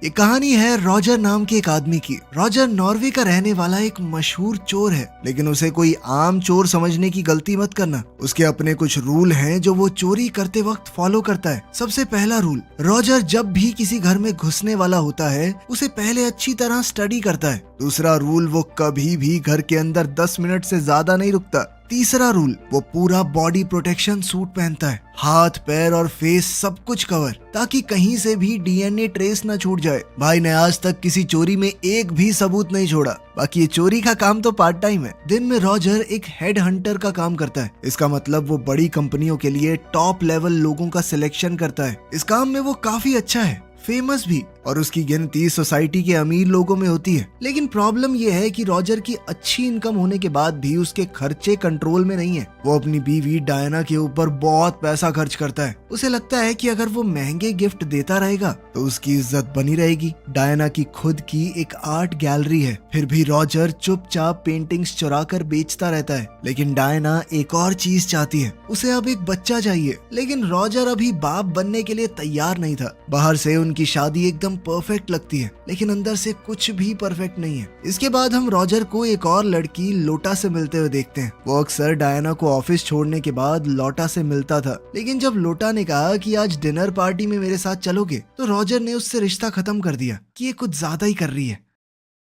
ये कहानी है रॉजर नाम के एक आदमी की। रॉजर नॉर्वे का रहने वाला एक मशहूर चोर है, लेकिन उसे कोई आम चोर समझने की गलती मत करना। उसके अपने कुछ रूल हैं जो वो चोरी करते वक्त फॉलो करता है। सबसे पहला रूल, रॉजर जब भी किसी घर में घुसने वाला होता है उसे पहले अच्छी तरह स्टडी करता है। दूसरा रूल, वो कभी भी घर के अंदर 10 मिनट से ज्यादा नहीं रुकता। तीसरा रूल, वो पूरा बॉडी प्रोटेक्शन सूट पहनता है, हाथ पैर और फेस सब कुछ कवर, ताकि कहीं से भी डीएनए ट्रेस न छूट जाए। भाई ने आज तक किसी चोरी में एक भी सबूत नहीं छोड़ा। बाकी ये चोरी का काम तो पार्ट टाइम है। दिन में रॉजर एक हेड हंटर का काम करता है। इसका मतलब वो बड़ी कंपनियों के लिए टॉप लेवल लोगों का सिलेक्शन करता है। इस काम में वो काफी अच्छा है, फेमस भी, और उसकी गिनती सोसाइटी के अमीर लोगों में होती है। लेकिन प्रॉब्लम यह है कि रॉजर की अच्छी इनकम होने के बाद भी उसके खर्चे कंट्रोल में नहीं है। वो अपनी बीवी डायना के ऊपर बहुत पैसा खर्च करता है। उसे लगता है कि अगर वो महंगे गिफ्ट देता रहेगा तो उसकी इज्जत बनी रहेगी। डायना की खुद की एक आर्ट गैलरी है, फिर भी रॉजर चुपचाप पेंटिंग्स चुरा कर बेचता रहता है। लेकिन डायना एक और चीज चाहती है, उसे अब एक बच्चा चाहिए। लेकिन रॉजर अभी बाप बनने के लिए तैयार नहीं था। बाहर से उनकी शादी एकदम परफेक्ट लगती है, लेकिन अंदर से कुछ भी परफेक्ट नहीं है। इसके बाद हम रॉजर को एक और लड़की लोटा से मिलते हुए देखते हैं। वो अक्सर डायना को ऑफिस छोड़ने के बाद लोटा से मिलता था, लेकिन जब लोटा ने कहा कि आज डिनर पार्टी में मेरे साथ चलोगे, तो रॉजर ने उससे रिश्ता खत्म कर दिया कि ये कुछ ज्यादा ही कर रही है।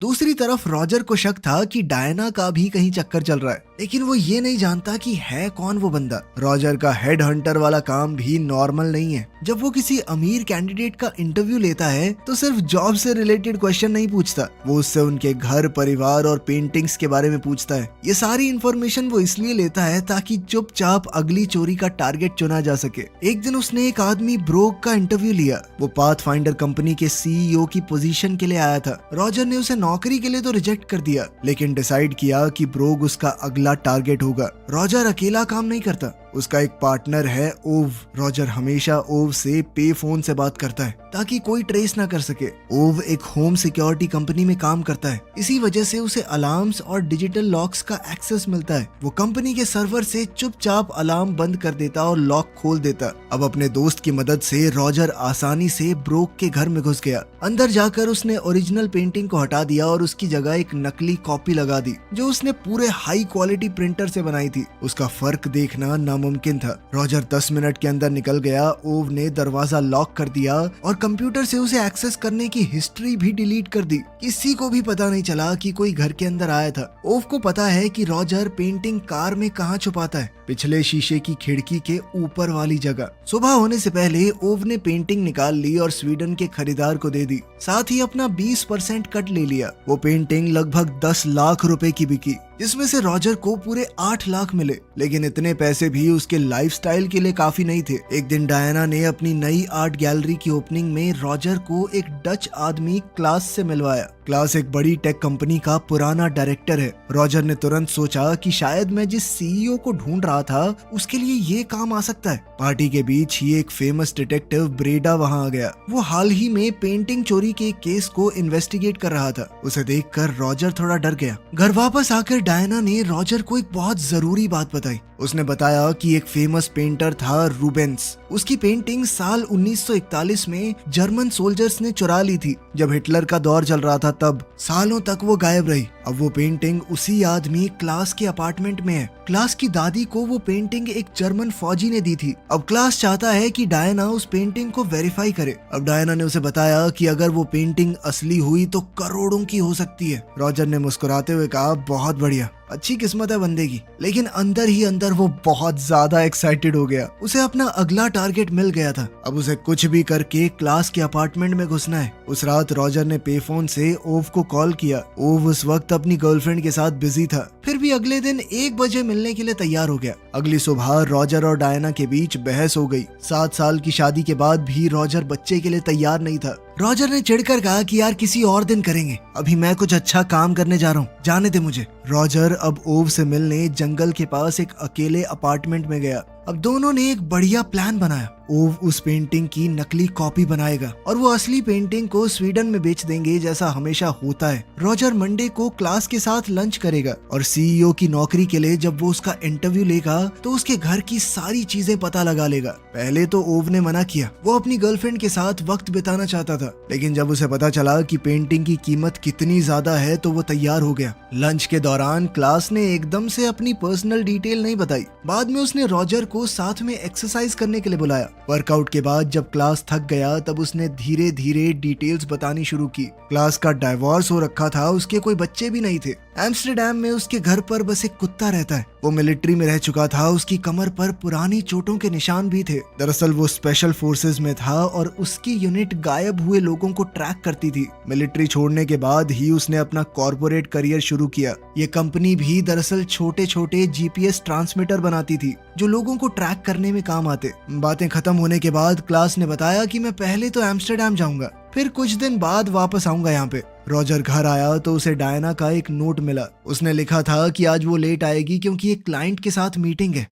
दूसरी तरफ रॉजर को शक था कि डायना का भी कहीं चक्कर चल रहा है, लेकिन वो ये नहीं जानता कि है कौन वो बंदा। रॉजर का हेड हंटर वाला काम भी नॉर्मल नहीं है। जब वो किसी अमीर कैंडिडेट का इंटरव्यू लेता है तो सिर्फ जॉब से रिलेटेड क्वेश्चन नहीं पूछता, वो उससे उनके घर, परिवार और पेंटिंग्स के बारे में पूछता है। ये सारी इन्फॉर्मेशन वो इसलिए लेता है ताकि चुपचाप अगली चोरी का टारगेट चुना जा सके। एक दिन उसने एक आदमी ब्रोक का इंटरव्यू लिया। वो पाथफाइंडर कंपनी के सीईओ की पोजीशन के लिए आया था। रॉजर ने उसे नौकरी के लिए तो रिजेक्ट कर दिया, लेकिन डिसाइड किया कि ब्रोग उसका अगला टारगेट होगा। रॉजर अकेला काम नहीं करता, उसका एक पार्टनर है ओव। रॉजर हमेशा ओव से पे फोन से बात करता है ताकि कोई ट्रेस ना कर सके। ओव एक होम सिक्योरिटी कंपनी में काम करता है, इसी वजह से उसे अलार्म्स और डिजिटल लॉक्स का एक्सेस मिलता है। वो कंपनी के सर्वर से चुपचाप अलार्म बंद कर देता और लॉक खोल देता। अब अपने दोस्त की मदद से रॉजर आसानी से ब्रोक के घर में घुस गया। अंदर जाकर उसने ओरिजिनल पेंटिंग को हटा दिया और उसकी जगह एक नकली कॉपी लगा दी जो उसने पूरे हाई क्वालिटी प्रिंटर से बनाई थी। उसका फर्क देखना नामुमकिन था। रॉजर 10 मिनट के अंदर निकल गया। ओव ने दरवाजा लॉक कर दिया और कंप्यूटर से उसे एक्सेस करने की हिस्ट्री भी डिलीट कर दी। किसी को भी पता नहीं चला कि कोई घर के अंदर आया था। ओव को पता है कि रॉजर पेंटिंग कार में कहाँ छुपाता है, पिछले शीशे की खिड़की के ऊपर वाली जगह। सुबह होने से पहले ओव ने पेंटिंग निकाल ली और स्वीडन के खरीदार को दे दी, साथ ही अपना 20% कट ले लिया। वो पेंटिंग लगभग 10 लाख रुपए की बिकी, जिसमें से रॉजर को पूरे 8 लाख मिले। लेकिन इतने पैसे भी उसके लाइफस्टाइल के लिए काफी नहीं थे। एक दिन डायना ने अपनी नई आर्ट गैलरी की ओपनिंग में रॉजर को एक डच आदमी क्लास से मिलवाया। क्लास एक बड़ी टेक कंपनी का पुराना डायरेक्टर है। रॉजर ने तुरंत सोचा कि शायद मैं जिस सीईओ को ढूंढ रहा था उसके लिए ये काम आ सकता है। पार्टी के बीच ही एक फेमस डिटेक्टिव ब्रेडा वहां आ गया। वो हाल ही में पेंटिंग चोरी के केस को इन्वेस्टिगेट कर रहा था। उसे देखकर रॉजर थोड़ा डर गया। घर वापस आकर डायना ने रॉजर को एक बहुत जरूरी बात बताई। उसने बताया कि एक फेमस पेंटर था रूबेंस। उसकी पेंटिंग साल 1941 में जर्मन सोल्जर्स ने चुरा ली थी, जब हिटलर का दौर चल रहा था। तब सालों तक वो गायब रही। अब वो पेंटिंग उसी आदमी क्लास के अपार्टमेंट में है। क्लास की दादी को वो पेंटिंग एक जर्मन फौजी ने दी थी। अब क्लास चाहता है कि डायना उस पेंटिंग को वेरीफाई करे। अब डायना ने उसे बताया कि अगर वो पेंटिंग असली हुई तो करोड़ों की हो सकती है। रॉजर ने मुस्कुराते हुए कहा, बहुत बढ़िया, अच्छी किस्मत है बंदे की। लेकिन अंदर ही अंदर वो बहुत ज्यादा एक्साइटेड हो गया। उसे अपना अगला टारगेट मिल गया था। अब उसे कुछ भी करके क्लास के अपार्टमेंट में घुसना है। उस रात रॉजर ने पेफोन से ओव को कॉल किया। ओव उस वक्त अपनी गर्लफ्रेंड के साथ बिजी था, फिर भी अगले दिन 1 बजे मिलने के लिए तैयार हो गया। अगली सुबह रॉजर और डायना के बीच बहस हो गई। 7 साल की शादी के बाद भी रॉजर बच्चे के लिए तैयार नहीं था। रॉजर ने चिढ़कर कहा कि यार किसी और दिन करेंगे, अभी मैं कुछ अच्छा काम करने जा रहा हूँ, जाने दे मुझे। रॉजर अब ओव से मिलने जंगल के पास एक अकेले अपार्टमेंट में गया। अब दोनों ने एक बढ़िया प्लान बनाया। ओव उस पेंटिंग की नकली कॉपी बनाएगा और वो असली पेंटिंग को स्वीडन में बेच देंगे जैसा हमेशा होता है। रॉजर मंडे को क्लास के साथ लंच करेगा और सीईओ की नौकरी के लिए जब वो उसका इंटरव्यू लेगा तो उसके घर की सारी चीजें पता लगा लेगा। पहले तो ओव ने मना किया, वो अपनी गर्लफ्रेंड के साथ वक्त बिताना चाहता था, लेकिन जब उसे पता चला कि पेंटिंग की कीमत कितनी ज्यादा है तो वो तैयार हो गया। लंच के दौरान क्लास ने एकदम से अपनी पर्सनल डिटेल नहीं बताई। बाद में उसने रॉजर को साथ में एक्सरसाइज करने के लिए बुलाया। वर्कआउट के बाद जब क्लास थक गया तब उसने धीरे धीरे डिटेल्स बतानी शुरू की। क्लास का डाइवोर्स हो रखा था, उसके कोई बच्चे भी नहीं थे। एम्स्टरडैम में उसके घर पर बस एक कुत्ता रहता है। वो मिलिट्री में रह चुका था, उसकी कमर पर पुरानी चोटों के निशान भी थे। दरअसल वो स्पेशल फोर्सेस में था और उसकी यूनिट गायब हुए लोगों को ट्रैक करती थी। मिलिट्री छोड़ने के बाद ही उसने अपना कॉर्पोरेट करियर शुरू किया। ये कंपनी भी दरअसल छोटे छोटे जीपीएस ट्रांसमीटर बनाती थी जो लोगों को ट्रैक करने में काम आते। बातें खत्म होने के बाद क्लास ने बताया कि मैं पहले तो एम्स्टरडैम जाऊंगा, फिर कुछ दिन बाद वापस आऊंगा यहाँ पे। रॉजर घर आया तो उसे डायना का एक नोट मिला। उसने लिखा था कि आज वो लेट आएगी क्योंकि एक क्लाइंट के साथ मीटिंग है।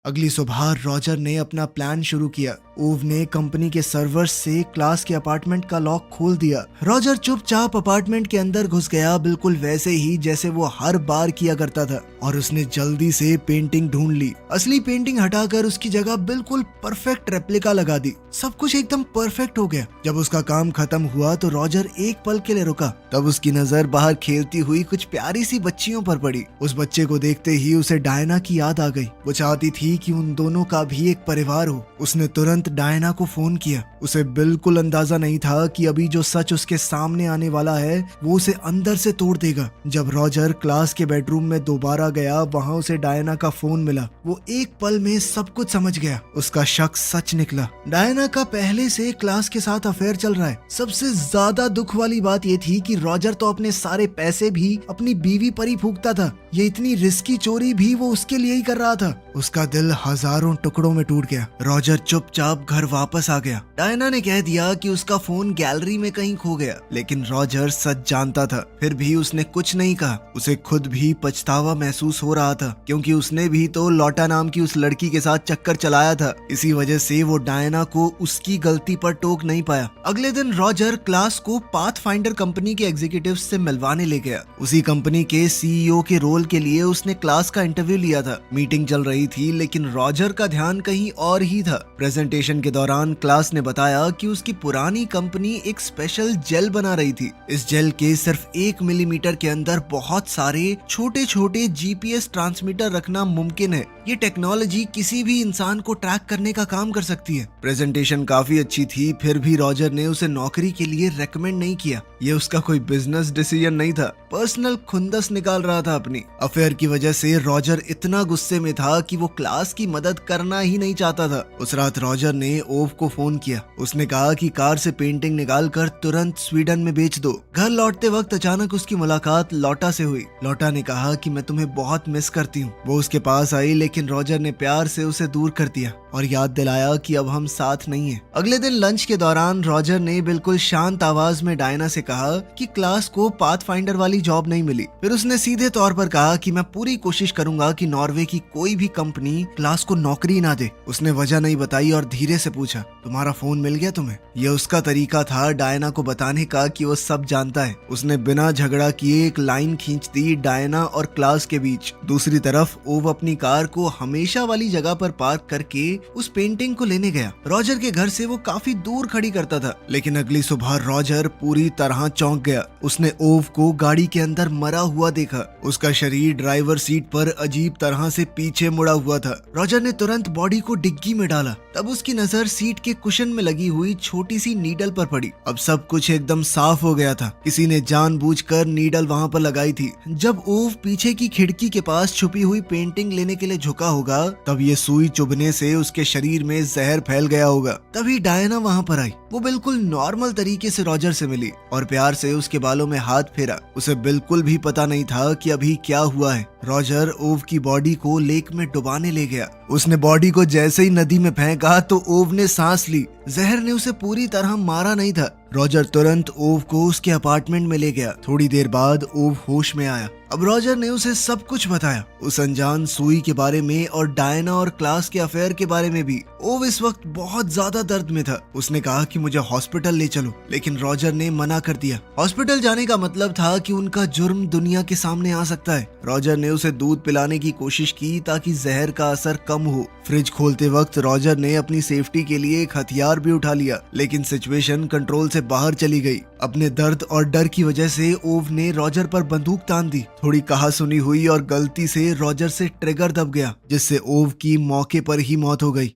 अगली सुबह रॉजर ने अपना प्लान शुरू किया। ओव ने कंपनी के सर्वर्स से क्लास के अपार्टमेंट का लॉक खोल दिया। रॉजर चुपचाप अपार्टमेंट के अंदर घुस गया, बिल्कुल वैसे ही जैसे वो हर बार किया करता था, और उसने जल्दी से पेंटिंग ढूंढ ली। असली पेंटिंग हटाकर उसकी जगह बिल्कुल परफेक्ट रेप्लिका लगा दी। सब कुछ एकदम परफेक्ट हो गया। जब उसका काम खत्म हुआ तो रॉजर एक पल के लिए रुका। तब उसकी नजर बाहर खेलती हुई कुछ प्यारी सी बच्चियों पर पड़ी। उस बच्चे को देखते ही उसे डायना की याद आ गई। वो चाहती थी कि उन दोनों का भी एक परिवार हो। उसने तुरंत डायना को फोन किया। उसे बिल्कुल अंदाजा नहीं था कि अभी जो सच उसके सामने आने वाला है वो उसे अंदर से तोड़ देगा। जब रॉजर क्लास के बेडरूम में दोबारा गया, वहाँ उसे डायना का फोन मिला। वो एक पल में सब कुछ समझ गया। उसका शक सच निकला। डायना का पहले से क्लास के साथ अफेयर चल रहा है। सबसे ज्यादा दुख वाली बात ये थी कि रॉजर तो अपने सारे पैसे भी अपनी बीवी पर ही फूकता था। ये इतनी रिस्की चोरी भी वो उसके लिए ही कर रहा था। उसका दिल हजारों टुकड़ों में टूट गया। रॉजर चुपचाप घर वापस आ गया। डायना ने कह दिया कि उसका फोन गैलरी में कहीं खो गया, लेकिन रॉजर सच जानता था। फिर भी उसने कुछ नहीं कहा। उसे खुद भी पछतावा महसूस हो रहा था, क्योंकि उसने भी तो लॉटा नाम की उस लड़की के साथ चक्कर चलाया था। इसी वजह से वो डायना को उसकी गलती पर टोक नहीं पाया। अगले दिन रॉजर क्लास को पाथफाइंडर कंपनी के एग्जीक्यूटिव्स से मिलवाने ले गया। उसी कंपनी के सीईओ के रोल के लिए उसने क्लास का इंटरव्यू लिया था। मीटिंग चल रही थी, लेकिन रॉजर का ध्यान कहीं और ही था। प्रेजेंटेशन के दौरान क्लास ने बताया कि उसकी पुरानी कंपनी एक स्पेशल जेल बना रही थी। इस जेल के सिर्फ 1 मिलीमीटर के अंदर बहुत सारे छोटे छोटे जीपीएस ट्रांसमीटर रखना मुमकिन है। ये टेक्नोलॉजी किसी भी इंसान को ट्रैक करने का काम कर सकती है। प्रेजेंटेशन काफी अच्छी थी, फिर भी रॉजर ने उसे नौकरी के लिए रेकमेंड नहीं किया। ये उसका कोई बिजनेस डिसीजन नहीं था, पर्सनल खुंदस निकाल रहा था अपनी। अफेयर की वजह से रॉजर इतना गुस्से में था कि वो क्लास की मदद करना ही नहीं चाहता था। उस रात रॉजर ने ओव को फोन किया। उसने कहा कि कार से पेंटिंग निकालकर तुरंत स्वीडन में बेच दो। घर लौटते वक्त अचानक उसकी मुलाकात लॉटा से हुई। लॉटा ने कहा कि मैं तुम्हें बहुत मिस करती हूँ। वो उसके पास आई, लेकिन रॉजर ने प्यार से उसे दूर कर दिया और याद दिलाया कि अब हम साथ नहीं हैं। अगले दिन लंच के दौरान रॉजर ने बिल्कुल शांत आवाज में डायना से कहा कि क्लास को पाथफाइंडर वाली जॉब नहीं मिली। फिर उसने सीधे तौर पर कहा कि मैं पूरी कोशिश करूंगा कि नॉर्वे की कोई भी कंपनी क्लास को नौकरी ना दे। उसने वजह नहीं बताई और धीरे से पूछा, तुम्हारा फोन मिल गया तुम्हें? यह उसका तरीका था डायना को बताने का कि वो सब जानता है। उसने बिना झगड़ा किए एक लाइन खींच दी डायना और क्लास के बीच। दूसरी तरफ ओव अपनी कार को हमेशा वाली जगह पर पार्क करके उस पेंटिंग को लेने गया। रॉजर के घर से वो काफी दूर खड़ी करता था, लेकिन अगली सुबह रॉजर पूरी तरह चौंक गया। उसने ओव को गाड़ी के अंदर मरा हुआ देखा। उसका शरीर ड्राइवर सीट पर अजीब तरह से पीछे मुड़ा हुआ था। रॉजर ने तुरंत बॉडी को डिग्गी में डाला। तब उसकी नजर सीट के कुशन में लगी हुई छोटी सी नीडल पर पड़ी। अब सब कुछ एकदम साफ हो गया था। किसी ने जानबूझकर नीडल वहाँ पर लगाई थी। जब ओव पीछे की खिड़की के पास छुपी हुई पेंटिंग लेने के लिए झुका होगा, तब ये सुई चुभने से उसके शरीर में जहर फैल गया होगा। तभी डायना वहाँ पर आई। वो बिल्कुल नॉर्मल तरीके से रॉजर से मिली और प्यार से उसके बालों में हाथ फेरा। उसे बिल्कुल भी पता नहीं था कि अभी क्या हुआ है। रॉजर ओव की बॉडी को लेक में डुबाने ले गया। उसने बॉडी को जैसे ही नदी में फेंका तो ओव ने सांस ली। जहर ने उसे पूरी तरह मारा नहीं था। रॉजर तुरंत ओव को उसके अपार्टमेंट में ले गया। थोड़ी देर बाद ओव होश में आया। अब रॉजर ने उसे सब कुछ बताया, उस अनजान सुई के बारे में और डायना और क्लास के अफेयर के बारे में भी। ओव इस वक्त बहुत ज्यादा दर्द में था। उसने कहा कि मुझे हॉस्पिटल ले चलो, लेकिन रॉजर ने मना कर दिया। हॉस्पिटल जाने का मतलब था कि उनका जुर्म दुनिया के सामने आ सकता है। रॉजर ने उसे दूध पिलाने की कोशिश की ताकि जहर का असर कम हो। फ्रिज खोलते वक्त रॉजर ने अपनी सेफ्टी के लिए एक हथियार भी उठा लिया, लेकिन सिचुएशन कंट्रोल से बाहर चली गई। अपने दर्द और डर की वजह से ओव ने रॉजर पर बंदूक तान दी। थोड़ी कहासुनी हुई और गलती से रॉजर से ट्रिगर दब गया, जिससे ओव की मौके पर ही मौत हो गई।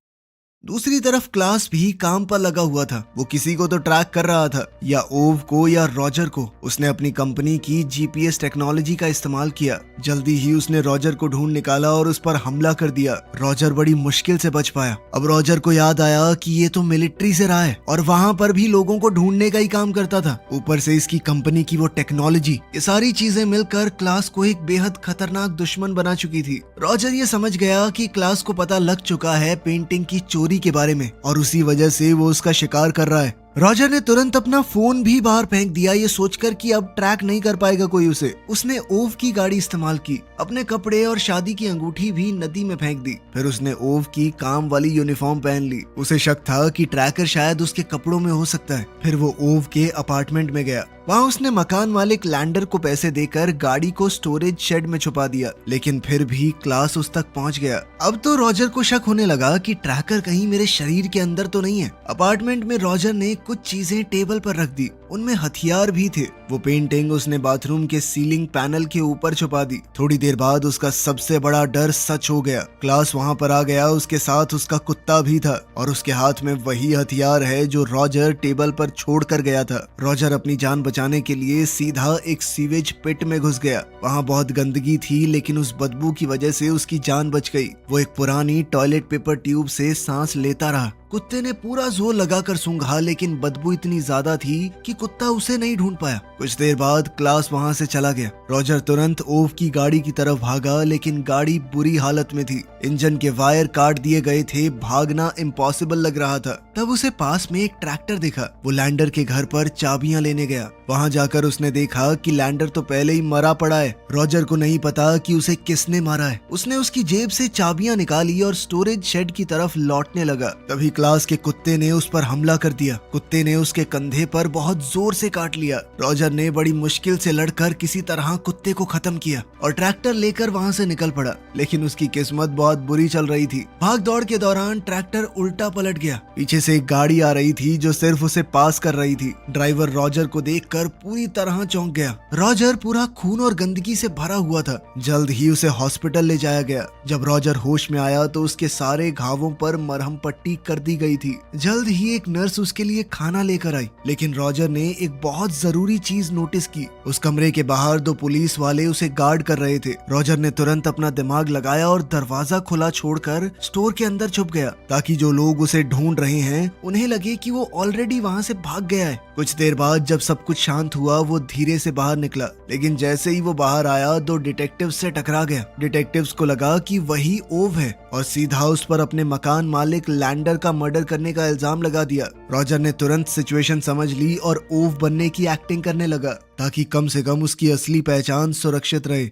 दूसरी तरफ क्लास भी काम पर लगा हुआ था। वो किसी को तो ट्रैक कर रहा था, या ओव को या रॉजर को। उसने अपनी कंपनी की जीपीएस टेक्नोलॉजी का इस्तेमाल किया। जल्दी ही उसने रॉजर को ढूंढ निकाला और उस पर हमला कर दिया। रॉजर बड़ी मुश्किल से बच पाया। अब रॉजर को याद आया कि ये तो मिलिट्री से रहा है और वहाँ पर भी लोगों को ढूंढने का ही काम करता था। ऊपर से इसकी कंपनी की वो टेक्नोलॉजी, ये सारी चीजें मिलकर क्लास को एक बेहद खतरनाक दुश्मन बना चुकी थी। रॉजर ये समझ गया कि क्लास को पता लग चुका है पेंटिंग की चोरी के बारे में, और उसी वजह से वो उसका शिकार कर रहा है। रॉजर ने तुरंत अपना फोन भी बाहर फेंक दिया, ये सोचकर कि अब ट्रैक नहीं कर पाएगा कोई उसे। उसने ओव की गाड़ी इस्तेमाल की, अपने कपड़े और शादी की अंगूठी भी नदी में फेंक दी। फिर उसने ओव की काम वाली यूनिफॉर्म पहन ली। उसे शक था कि ट्रैकर शायद उसके कपड़ों में हो सकता है। फिर वो ओव के अपार्टमेंट में गया। वहाँ उसने मकान मालिक लैंडर को पैसे देकर गाड़ी को स्टोरेज शेड में छुपा दिया, लेकिन फिर भी क्लास उस तक पहुँच गया। अब तो रॉजर को शक होने लगा कि ट्रैकर कहीं मेरे शरीर के अंदर तो नहीं है। अपार्टमेंट में रॉजर ने कुछ चीजें टेबल पर रख दी, उनमें हथियार भी थे। वो पेंटिंग उसने बाथरूम के सीलिंग पैनल के ऊपर छुपा दी। थोड़ी देर बाद उसका सबसे बड़ा डर सच हो गया। क्लास वहाँ पर आ गया, उसके साथ उसका कुत्ता भी था, और उसके हाथ में वही हथियार है जो रॉजर टेबल पर छोड़ कर गया था। रॉजर अपनी जान बचाने के लिए सीधा एक सीवेज पिट में घुस गया। वहाँ बहुत गंदगी थी, लेकिन उस बदबू की वजह से उसकी जान बच गई। वो एक पुरानी टॉयलेट पेपर ट्यूब से सांस लेता रहा। कुत्ते ने पूरा जोर लगाकर सूंघा, लेकिन बदबू इतनी ज्यादा थी कि कुत्ता उसे नहीं ढूंढ पाया। कुछ देर बाद क्लास वहां से चला गया। रॉजर तुरंत ओव की गाड़ी की तरफ भागा, लेकिन गाड़ी बुरी हालत में थी। इंजन के वायर काट दिए गए थे, भागना इम्पॉसिबल लग रहा था। तब उसे पास में एक ट्रैक्टर दिखा। वो लैंडर के घर पर चाबियां लेने गया। वहां जाकर उसने देखा कि लैंडर तो पहले ही मरा पड़ा है। रॉजर को नहीं पता कि उसे किसने मारा है। उसने उसकी जेब से चाबियां निकाली और स्टोरेज शेड की तरफ लौटने लगा। तभी क्लास के कुत्ते ने उस पर हमला कर दिया। कुत्ते ने उसके कंधे पर बहुत जोर से काट लिया। रॉजर ने बड़ी मुश्किल से लड़कर किसी तरह कुत्ते को खत्म किया और ट्रैक्टर लेकर वहां से निकल पड़ा, लेकिन उसकी किस्मत बहुत बुरी चल रही थी। भाग दौड़ के दौरान ट्रैक्टर उल्टा पलट गया। पीछे से एक गाड़ी आ रही थी जो सिर्फ उसे पास कर रही थी। ड्राइवर रॉजर को देखकर पूरी तरह चौंक गया। रॉजर पूरा खून और गंदगी से भरा हुआ था। जल्द ही उसे हॉस्पिटल ले जाया गया। जब रॉजर होश में आया तो उसके सारे घावों पर मरहम पट्टी कर दी गई थी। जल्द ही एक नर्स उसके लिए खाना लेकर आई, लेकिन रॉजर ने एक बहुत जरूरी चीज नोटिस की। उस कमरे के बाहर दो पुलिस वाले उसे गार्ड कर रहे थे। रॉजर ने तुरंत अपना दिमाग लगाया और दरवाजा खुला छोड़कर स्टोर के अंदर छुप गया, ताकि जो लोग उसे ढूंढ रहे हैं उन्हें लगे कि वो ऑलरेडी वहां से भाग गया है। कुछ देर बाद जब सब कुछ शांत हुआ, वो धीरे से बाहर निकला, लेकिन जैसे ही वो बाहर आया दो डिटेक्टिव्स से टकरा गया। डिटेक्टिव्स को लगा कि वही ओव है और सीधा उस पर अपने मकान मालिक लैंडर का मर्डर करने का इल्जाम लगा दिया। रॉजर ने तुरंत सिचुएशन समझ ली और ओव बनने की एक्टिंग करने लगा, ताकि कम से कम उसकी असली पहचान सुरक्षित रहे।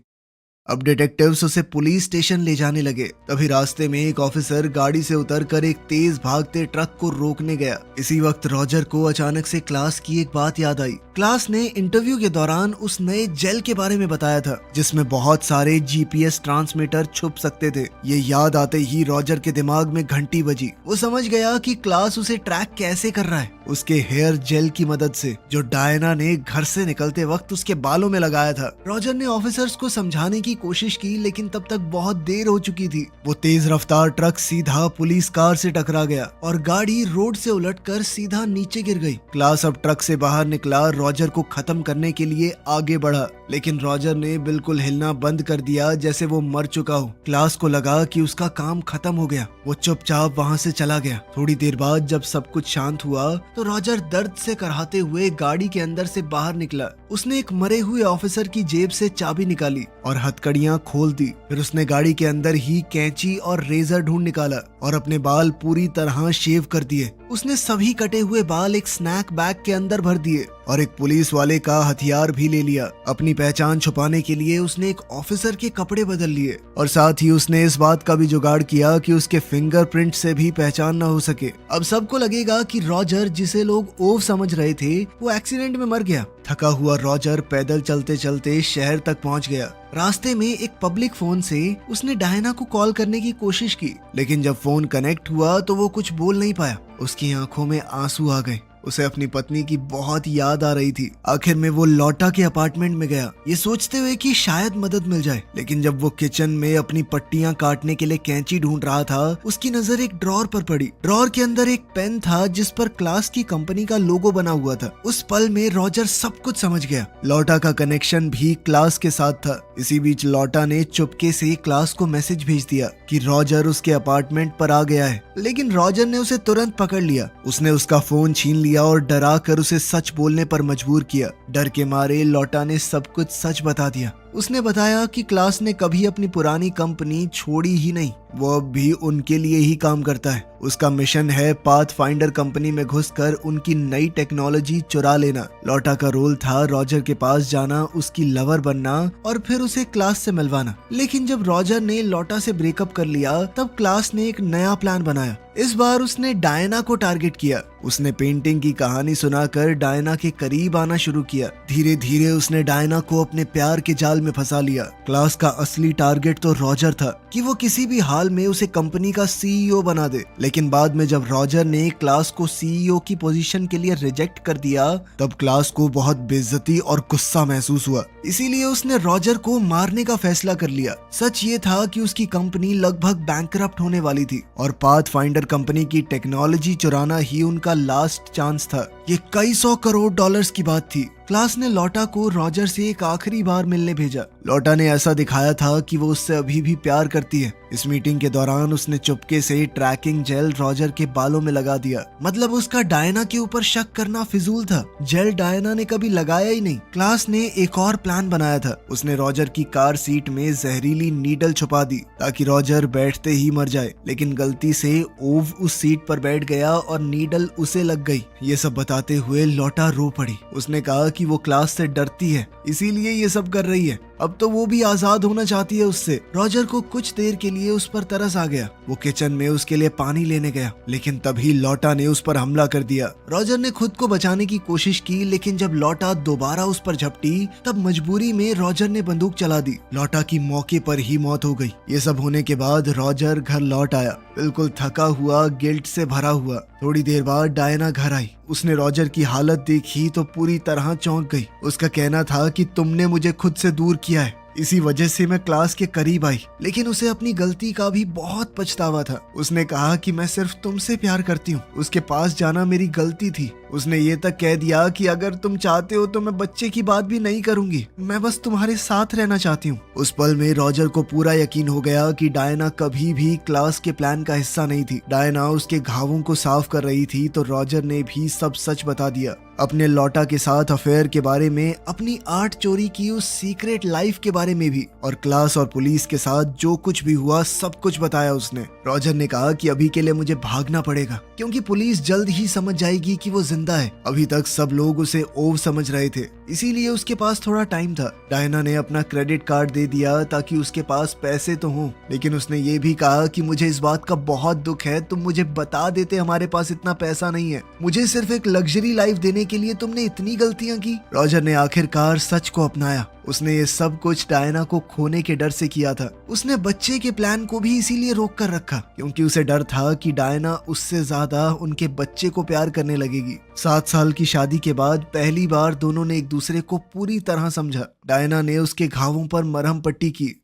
अब डिटेक्टिव्स उसे पुलिस स्टेशन ले जाने लगे। तभी रास्ते में एक ऑफिसर गाड़ी से उतरकर एक तेज भागते ट्रक को रोकने गया। इसी वक्त रॉजर को अचानक से क्लास की एक बात याद आई। क्लास ने इंटरव्यू के दौरान उस नए जेल के बारे में बताया था, जिसमें बहुत सारे जीपीएस ट्रांसमीटर छुप सकते थे। ये याद आते ही रॉजर के दिमाग में घंटी बजी। वो समझ गया कि क्लास उसे ट्रैक कैसे कर रहा है, उसके हेयर जेल की मदद से, जो डायना ने घर से निकलते वक्त उसके बालों में लगाया था। रॉजर ने ऑफिसर्स को समझाने की कोशिश की, लेकिन तब तक बहुत देर हो चुकी थी। वो तेज रफ्तार ट्रक सीधा पुलिस कार से टकरा गया और गाड़ी रोड से उलटकर सीधा नीचे गिर गई। क्लास अब ट्रक से बाहर निकला, रॉजर को खत्म करने के लिए आगे बढ़ा, लेकिन रॉजर ने बिल्कुल हिलना बंद कर दिया, जैसे वो मर चुका हो। क्लास को लगा कि उसका काम खत्म हो गया। वो चुपचाप वहाँ से चला गया। थोड़ी देर बाद जब सब कुछ शांत हुआ तो रॉजर दर्द से कराहते हुए गाड़ी के अंदर से बाहर निकला। उसने एक मरे हुए ऑफिसर की जेब से चाबी निकाली और हथकड़ियां खोल दी। फिर उसने गाड़ी के अंदर ही कैंची और रेजर ढूंढ निकाला और अपने बाल पूरी तरह शेव कर दिए। उसने सभी कटे हुए बाल एक स्नैक बैग के अंदर भर दिए और एक पुलिस वाले का हथियार भी ले लिया। अपनी पहचान छुपाने के लिए उसने एक ऑफिसर के कपड़े बदल लिए और साथ ही उसने इस बात का भी जुगाड़ किया कि उसके फिंगरप्रिंट से भी पहचान न हो सके। अब सबको लगेगा कि रॉजर, जिसे लोग ओव समझ रहे थे, वो एक्सीडेंट में मर गया। थका हुआ रॉजर पैदल चलते चलते शहर तक पहुंच गया। रास्ते में एक पब्लिक फोन से उसने डायना को कॉल करने की कोशिश की, लेकिन जब फोन कनेक्ट हुआ तो वो कुछ बोल नहीं पाया। उसकी आंखों में आंसू आ गए। उसे अपनी पत्नी की बहुत याद आ रही थी। आखिर में वो लौटा के अपार्टमेंट में गया, ये सोचते हुए कि शायद मदद मिल जाए। लेकिन जब वो किचन में अपनी पट्टियां काटने के लिए कैंची ढूंढ रहा था, उसकी नजर एक ड्रॉर पर पड़ी। ड्रॉर के अंदर एक पेन था जिस पर क्लास की कंपनी का लोगो बना हुआ था। उस पल में रॉजर सब कुछ समझ गया। लौटा का कनेक्शन भी क्लास के साथ था। इसी बीच लौटा ने चुपके से क्लास को मैसेज भेज दिया कि रॉजर उसके अपार्टमेंट पर आ गया है, लेकिन रॉजर ने उसे तुरंत पकड़ लिया। उसने उसका फोन छीन लिया और डरा कर उसे सच बोलने पर मजबूर किया। डर के मारे लौटा ने सब कुछ सच बता दिया। उसने बताया कि क्लास ने कभी अपनी पुरानी कंपनी छोड़ी ही नहीं, वो अब भी उनके लिए ही काम करता है। उसका मिशन है पाथफाइंडर कंपनी में घुसकर उनकी नई टेक्नोलॉजी चुरा लेना। लौटा का रोल था रॉजर के पास जाना, उसकी लवर बनना और फिर उसे क्लास से मिलवाना। लेकिन जब रॉजर ने लौटा से ब्रेकअप कर लिया, तब क्लास ने एक नया प्लान बनाया। इस बार उसने डायना को टारगेट किया। उसने पेंटिंग की कहानी सुनाकर डायना के करीब आना शुरू किया। धीरे धीरे उसने डायना को अपने प्यार के जाल में फंसा लिया। क्लास का असली टारगेट तो रॉजर था कि वो किसी भी हाल में उसे कंपनी का सीईओ बना दे। लेकिन बाद में जब रॉजर ने क्लास को सीईओ की पोजीशन के लिए रिजेक्ट कर दिया, तब क्लास को बहुत बेइज्जती और गुस्सा महसूस हुआ। इसीलिए उसने रॉजर को मारने का फैसला कर लिया। सच ये था कि उसकी कंपनी लगभग बैंकरप्ट होने वाली थी और पाथफाइंडर कंपनी की टेक्नोलॉजी चुराना ही उनका लास्ट चांस था। ये कई $100 करोड़ की बात थी। क्लास ने लौटा को रॉजर से एक आखिरी बार मिलने भेजा। लौटा ने ऐसा दिखाया था कि वो उससे अभी भी प्यार करती है। इस मीटिंग के दौरान उसने चुपके से ट्रैकिंग जेल रॉजर के बालों में लगा दिया। मतलब उसका डायना के ऊपर शक करना फिजूल था। जेल डायना ने कभी लगाया ही नहीं। क्लास ने एक और प्लान बनाया था। उसने रॉजर की कार सीट में जहरीली नीडल छुपा दी ताकि रॉजर बैठते ही मर जाए। लेकिन गलती से ओव उस सीट पर बैठ गया और नीडल उसे लग गई। ये सब बताते हुए लौटा रो पड़ी। उसने कहा कि वो क्लास से डरती है, इसीलिए ये सब कर रही है। अब तो वो भी आजाद होना चाहती है उससे। रॉजर को कुछ देर के लिए उस पर तरस आ गया। वो किचन में उसके लिए पानी लेने गया, लेकिन तभी लौटा ने उस पर हमला कर दिया। रॉजर ने खुद को बचाने की कोशिश की, लेकिन जब लौटा दोबारा उस पर झपटी, तब मजबूरी में रॉजर ने बंदूक चला दी। लौटा की मौके पर ही मौत हो गई। ये सब होने के बाद रॉजर घर लौट आया, बिल्कुल थका हुआ, गिल्ट से भरा हुआ। थोड़ी देर बाद डायना घर आई। उसने रॉजर की हालत देखी तो पूरी तरह चौंक गई। उसका कहना था कि तुमने मुझे खुद से दूर किया है, इसी वजह से मैं क्लास के करीब आई। लेकिन उसे अपनी गलती का भी बहुत पछतावा था। उसने कहा कि मैं सिर्फ तुमसे प्यार करती हूँ, उसके पास जाना मेरी गलती थी। उसने ये तक कह दिया कि अगर तुम चाहते हो तो मैं बच्चे की बात भी नहीं करूंगी, मैं बस तुम्हारे साथ रहना चाहती हूँ। उस पल में रॉजर को पूरा यकीन हो गया कि डायना कभी भी क्लास के प्लान का हिस्सा नहीं थी। डायना उसके घावों को साफ कर रही थी तो रॉजर ने भी सब सच बता दिया। अपने लौटा के साथ अफेयर के बारे में, अपनी आर्ट चोरी की उस सीक्रेट लाइफ के बारे में भी, और क्लास और पुलिस के साथ जो कुछ भी हुआ सब कुछ बताया उसने। रॉजर ने कहा कि अभी के लिए मुझे भागना पड़ेगा क्योंकि पुलिस जल्द ही समझ जाएगी कि वो जिंदा है। अभी तक सब लोग उसे ओव समझ रहे थे, इसीलिए उसके पास थोड़ा टाइम था। डायना ने अपना क्रेडिट कार्ड दे दिया ताकि उसके पास पैसे तो हों, लेकिन उसने ये भी कहा कि मुझे इस बात का बहुत दुख है, तुम मुझे बता देते हमारे पास इतना पैसा नहीं है। मुझे सिर्फ एक लग्जरी लाइफ देने के लिए तुमने इतनी गलतियां की। रॉजर ने आखिरकार सच को अपनाया। उसने ये सब कुछ डायना को खोने के डर से किया था। उसने बच्चे के प्लान को भी इसीलिए रोक कर रखा क्योंकि उसे डर था कि डायना उससे ज्यादा उनके बच्चे को प्यार करने लगेगी। 7 साल की शादी के बाद पहली बार दोनों ने एक दूसरे को पूरी तरह समझा। डायना ने उसके घावों पर मरहम पट्टी की।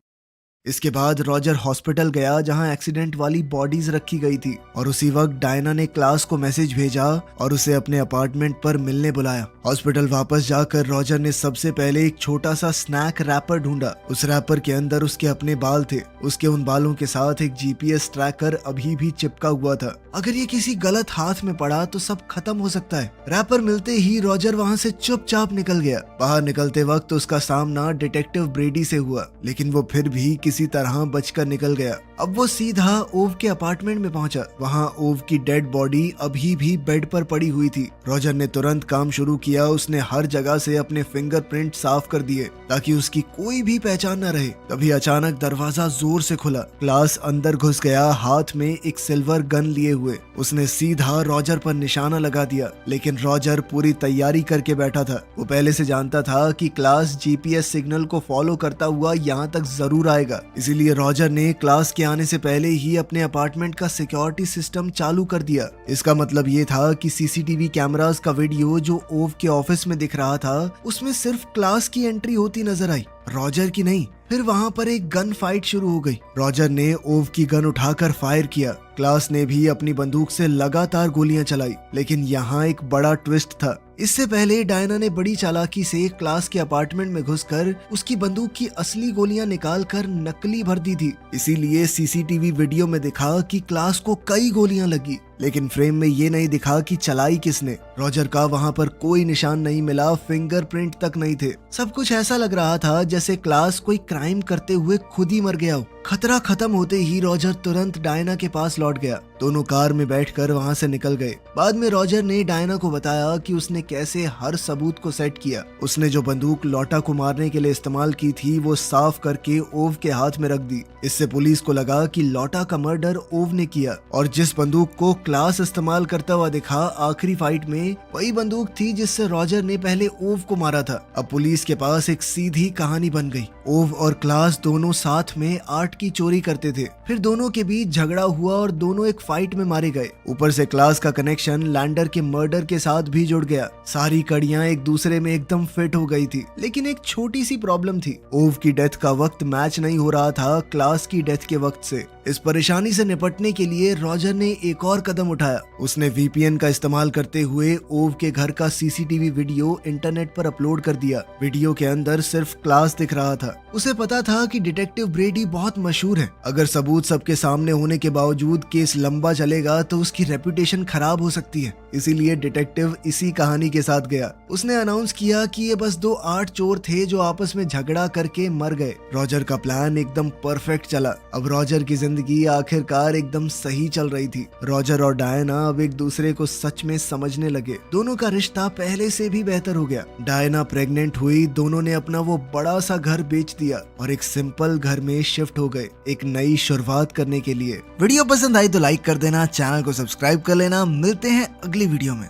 इसके बाद रॉजर हॉस्पिटल गया जहां एक्सीडेंट वाली बॉडीज रखी गई थी और उसी वक्त डायना ने क्लास को मैसेज भेजा और उसे अपने अपार्टमेंट पर मिलने बुलाया। हॉस्पिटल वापस जाकर रॉजर ने सबसे पहले एक छोटा सा स्नैक रैपर ढूंढा। उस रैपर के अंदर उसके अपने बाल थे। उसके उन बालों के साथ एक जीपीएस ट्रैकर अभी भी चिपका हुआ था। अगर ये किसी गलत हाथ में पड़ा तो सब खत्म हो सकता है। रैपर मिलते ही रॉजर वहां से चुपचाप निकल गया। बाहर निकलते वक्त उसका सामना डिटेक्टिव ब्रेडी से हुआ, लेकिन वो फिर भी किसी तरह बचकर निकल गया। अब वो सीधा ओव के अपार्टमेंट में पहुंचा। वहाँ ओव की डेड बॉडी अभी भी बेड पर पड़ी हुई थी। रॉजर ने तुरंत काम शुरू किया। उसने हर जगह से अपने फिंगरप्रिंट साफ कर दिए ताकि उसकी कोई भी पहचान न रहे। तभी अचानक दरवाजा जोर से खुला। क्लास अंदर घुस गया, हाथ में एक सिल्वर गन लिए हुए। उसने सीधा रॉजर पर निशाना लगा दिया, लेकिन रॉजर पूरी तैयारी करके बैठा था। वो पहले से जानता था कि क्लास जीपीएस सिग्नल को फॉलो करता हुआ यहाँ तक जरूर आएगा। इसीलिए रॉजर ने क्लास के आने से पहले ही अपने अपार्टमेंट का सिक्योरिटी सिस्टम चालू कर दिया। इसका मतलब ये था कि सीसीटीवी कैमरास का वीडियो जो ओव के ऑफिस में दिख रहा था, उसमें सिर्फ क्लास की एंट्री होती नजर आई, रॉजर की नहीं। फिर वहाँ पर एक गन फाइट शुरू हो गई। रॉजर ने ओव की गन उठाकर फायर किया। क्लास ने भी अपनी बंदूक से लगातार गोलियां चलाई, लेकिन यहाँ एक बड़ा ट्विस्ट था। इससे पहले डायना ने बड़ी चालाकी से क्लास के अपार्टमेंट में घुसकर उसकी बंदूक की असली गोलियां निकालकर नकली भर दी थी। इसीलिए सीसीटीवी वीडियो में दिखा कि क्लास को कई गोलियां लगी, लेकिन फ्रेम में ये नहीं दिखा कि चलाई किसने। रॉजर का वहाँ पर कोई निशान नहीं मिला, फिंगरप्रिंट तक नहीं थे। सब कुछ ऐसा लग रहा था जैसे क्लास कोई क्राइम करते हुए खुद ही मर गया हो। खतरा खत्म होते ही रॉजर तुरंत डायना के पास लौट गया। दोनों कार में बैठकर वहाँ से निकल गए। बाद में रॉजर ने डायना को बताया कि उसने कैसे हर सबूत को सेट किया। उसने जो बंदूक लौटा को मारने के लिए इस्तेमाल की थी, वो साफ करके ओव के हाथ में रख दी। इससे पुलिस को लगा कि लौटा का मर्डर ओव ने किया, और जिस बंदूक को क्लास इस्तेमाल करता हुआ दिखा आखिरी फाइट में, वही बंदूक थी जिससे रॉजर ने पहले ओव को मारा था। अब पुलिस के पास एक सीधी कहानी बन गई। ओव और क्लास दोनों साथ में आर्ट की चोरी करते थे। फिर दोनों के बीच झगड़ा हुआ और दोनों एक फाइट में मारे गए। ऊपर से क्लास का कनेक्शन लैंडर के मर्डर के साथ भी जुड़ गया। सारी कड़ियां एक दूसरे में एकदम फिट हो गई थी। लेकिन एक छोटी सी प्रॉब्लम थी, ओव की डेथ का वक्त मैच नहीं हो रहा था क्लास की डेथ के वक्त से। इस परेशानी से निपटने के लिए रॉजर ने एक और कदम उठाया। उसने वीपीएन का इस्तेमाल करते हुए ओव के घर का सीसीटीवी वीडियो इंटरनेट पर अपलोड कर दिया। वीडियो के अंदर सिर्फ क्लास दिख रहा था। उसे पता था कि डिटेक्टिव ब्रेडी बहुत मशहूर है। अगर सबूत सबके सामने होने के बावजूद केस लंबा चलेगा तो उसकी रेपुटेशन खराब हो सकती है। इसीलिए डिटेक्टिव इसी कहानी के साथ गया। उसने अनाउंस किया कि ये बस दो आर्ट चोर थे जो आपस में झगड़ा करके मर गए। रॉजर का प्लान एकदम परफेक्ट चला। अब रॉजर की जिंदगी आखिरकार एकदम सही चल रही थी। रॉजर और डायना अब एक दूसरे को सच में समझने लगे। दोनों का रिश्ता पहले से भी बेहतर हो गया। डायना प्रेग्नेंट हुई। दोनों ने अपना वो बड़ा सा घर बेच दिया और एक सिंपल घर में शिफ्ट हो गए, एक नई शुरुआत करने के लिए। वीडियो पसंद आई तो लाइक कर देना, चैनल को सब्सक्राइब कर लेना। मिलते हैं अगली वीडियो में।